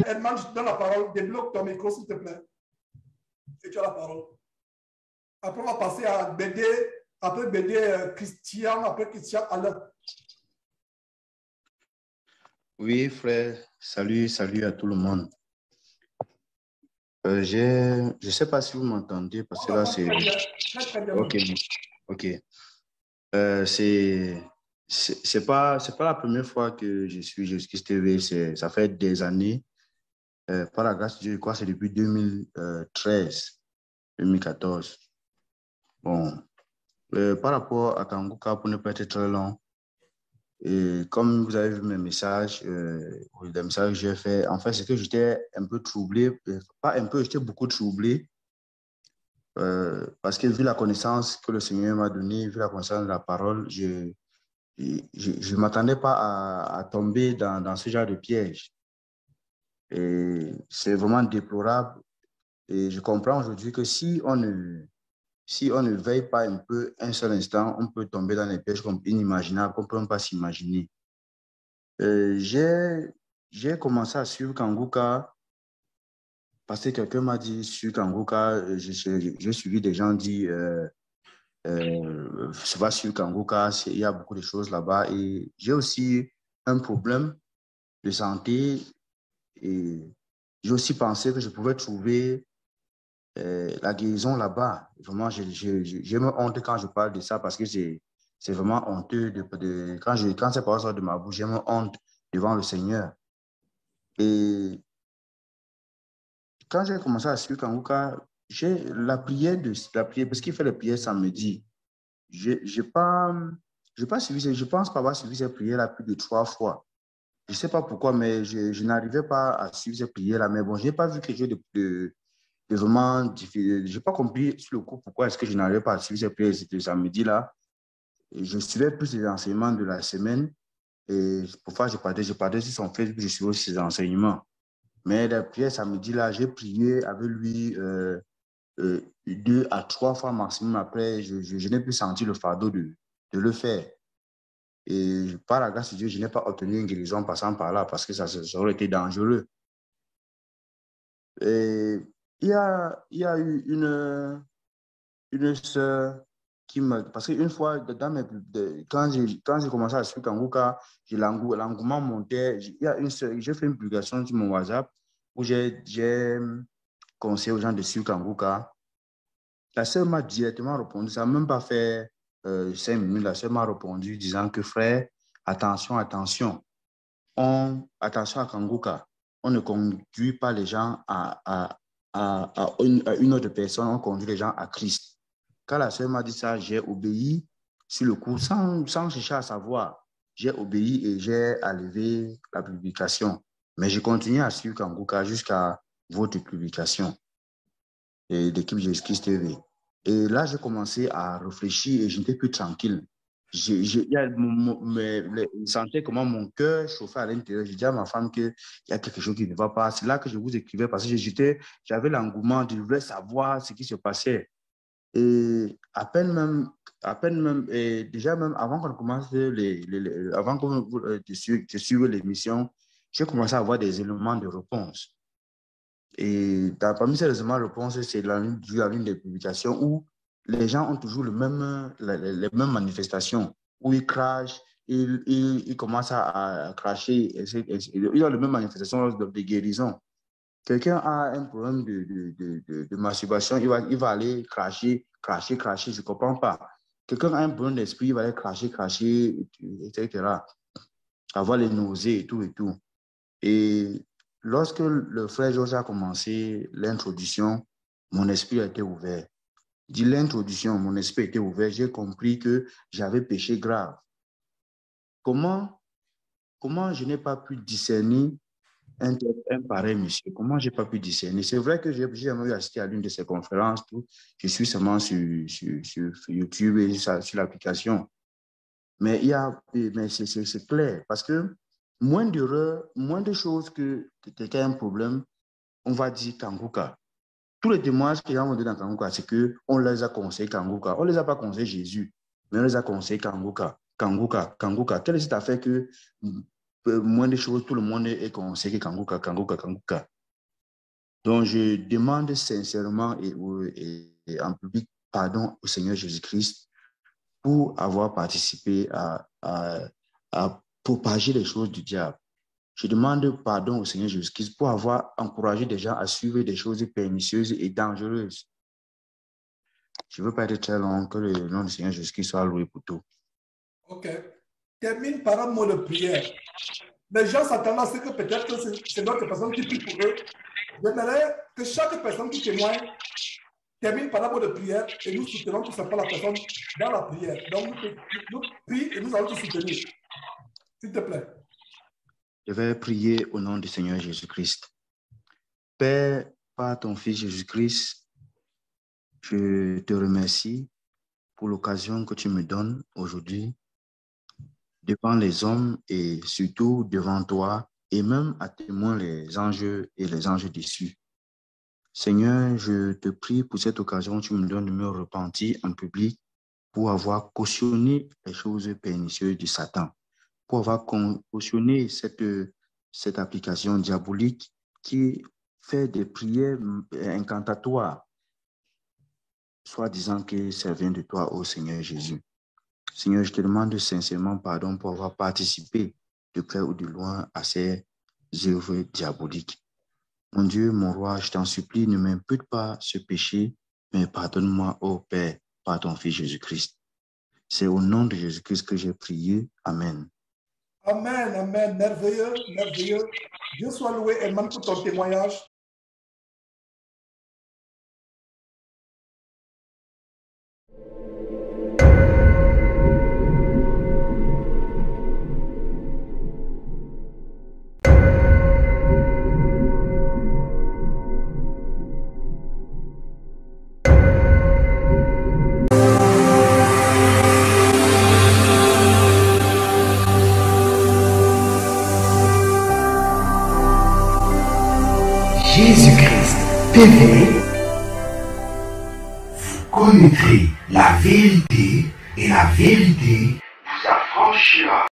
Edmond, je te donne la parole. Débloque ton micro, s'il te plaît. Et tu as la parole. Après, on va passer à BD. Après BD, Christian. Après Christian, Alain. Oui, frère. Salut à tout le monde. Je ne sais pas si vous m'entendez parce que là, c'est... Très bien. Ok. C'est pas la première fois que je suis Jésus-Christ TV. Ça fait des années. Par la grâce de Dieu, je crois que c'est depuis 2013, 2014. Bon, par rapport à Kanguka, pour ne pas être très long, et comme vous avez vu mes messages, les messages que j'ai fait, en fait, c'est que j'étais un peu troublé, pas un peu, j'étais beaucoup troublé, parce que vu la connaissance que le Seigneur m'a donnée, vu la connaissance de la parole, je ne m'attendais pas à tomber dans ce genre de piège. Et c'est vraiment déplorable. Et je comprends aujourd'hui que si on ne veille pas un peu un seul instant, on peut tomber dans des pièges inimaginables qu'on ne peut même pas s'imaginer. J'ai commencé à suivre Kanguka parce que quelqu'un m'a dit sur Kanguka, j'ai suivi des gens dire je vais sur Kanguka, il y a beaucoup de choses là-bas. Et j'ai aussi un problème de santé et j'ai aussi pensé que je pouvais trouver la guérison là-bas. Vraiment, j'ai me honte quand je parle de ça parce que c'est vraiment honteux. Quand ces paroles sortent de ma bouche, j'ai me honte devant le Seigneur. Et quand j'ai commencé à suivre Kanguka, j'ai la prière, parce qu'il fait les prières samedi. Je pense pas avoir suivi ces prières-là plus de 3 fois. Je ne sais pas pourquoi, mais je n'arrivais pas à suivre ces prières-là. Mais bon, je n'ai pas vu quelque chose de vraiment difficile. Je n'ai pas compris sur le coup pourquoi est-ce que je n'arrivais pas à suivre ces prières ce samedi-là. Et je suivais plus les enseignements de la semaine. Et parfois, je partais sur son Facebook, je suivais aussi ses enseignements. Mais la prière samedi-là, j'ai prié avec lui 2 à 3 fois maximum. Après, je n'ai plus senti le fardeau de le faire. Et par la grâce de Dieu, je n'ai pas obtenu une guérison passant par là parce que ça aurait été dangereux. Et il y a eu une sœur qui me... Parce qu'une fois, quand j'ai commencé à suivre Kanguka, l'engouement montait. Il y a une sœur, j'ai fait une publication sur mon WhatsApp où j'ai conseillé aux gens de suivre Kanguka. La sœur m'a directement répondu, ça n'a même pas fait 5 minutes. La sœur m'a répondu disant que frère, attention, attention à Kanguka. On ne conduit pas les gens à une autre personne, on conduit les gens à Christ. Quand la sœur m'a dit ça, j'ai obéi sur le coup, sans chercher à savoir. J'ai obéi et j'ai enlevé la publication. Mais je continue à suivre Kanguka jusqu'à votre publication et l'équipe Jésus-Christ TV. Et là, j'ai commencé à réfléchir et je n'étais plus tranquille. je sentais comment mon cœur chauffait à l'intérieur. J'ai dit à ma femme qu'il y a quelque chose qui ne va pas. C'est là que je vous écrivais parce que j'avais l'engouement, je voulais savoir ce qui se passait. Et et déjà même avant qu'on commence avant de suivre l'émission, j'ai commencé à avoir des éléments de réponse. Et parmi ces éléments de réponse, c'est la ligne de publication où les gens ont toujours les mêmes manifestations, où ils crachent, ils commencent à cracher, ils ont les mêmes manifestations de guérison. Quelqu'un a un problème de masturbation, il va aller cracher, je ne comprends pas. Quelqu'un a un problème d'esprit, il va aller cracher, etc. Avoir les nausées et tout et tout. Et lorsque le frère Georges a commencé l'introduction, mon esprit a été ouvert. Dit l'introduction, mon esprit a été ouvert, j'ai compris que j'avais péché grave. Comment je n'ai pas pu discerner un pareil monsieur? Comment je n'ai pas pu discerner? C'est vrai que j'ai jamais assisté à l'une de ces conférences. Tout. Je suis seulement sur YouTube et sur l'application. Mais c'est clair parce que moins d'erreurs, moins de choses que quelqu'un a un problème, on va dire Kanguka. Tous les témoignages que les gens ont dit dans Kanguka, c'est qu'on les a conseillé Kanguka. On ne les a pas conseillé Jésus, mais on les a conseillé Kanguka. Quelle est cette affaire que moins de choses, tout le monde est conseillé Kanguka. Donc, je demande sincèrement et en public pardon au Seigneur Jésus-Christ pour avoir participé à propager les choses du diable. Je demande pardon au Seigneur Jésus-Christ pour avoir encouragé des gens à suivre des choses pernicieuses et dangereuses. Je ne veux pas être très long, que le nom du Seigneur Jésus-Christ soit loué pour tout. Ok. Termine par un mot de prière. Les gens s'attendent à ce que peut-être que c'est notre personne qui prie pour eux. J'aimerais que chaque personne qui témoigne termine par un mot de prière et nous soutenons tout simplement la personne dans la prière. Donc, nous prions et nous allons te soutenir. S'il te plaît. Je vais prier au nom du Seigneur Jésus-Christ. Père, par ton Fils Jésus-Christ, je te remercie pour l'occasion que tu me donnes aujourd'hui devant les hommes et surtout devant toi et même à témoin les anges et les anges déçus. Seigneur, je te prie pour cette occasion que tu me donnes de me repentir en public pour avoir cautionné les choses pernicieuses du Satan, pour avoir cautionné cette application diabolique qui fait des prières incantatoires, soit disant que ça vient de toi, ô Seigneur Jésus. Seigneur, je te demande sincèrement pardon pour avoir participé de près ou de loin à ces œuvres diaboliques. Mon Dieu, mon roi, je t'en supplie, ne m'impute pas ce péché, mais pardonne-moi, ô Père, par ton Fils Jésus-Christ. C'est au nom de Jésus-Christ que j'ai prié. Amen. Amen, amen. Merveilleux, merveilleux. Dieu soit loué, Herman, pour ton témoignage. Jésus-Christ TV, vous connaîtrez la vérité et la vérité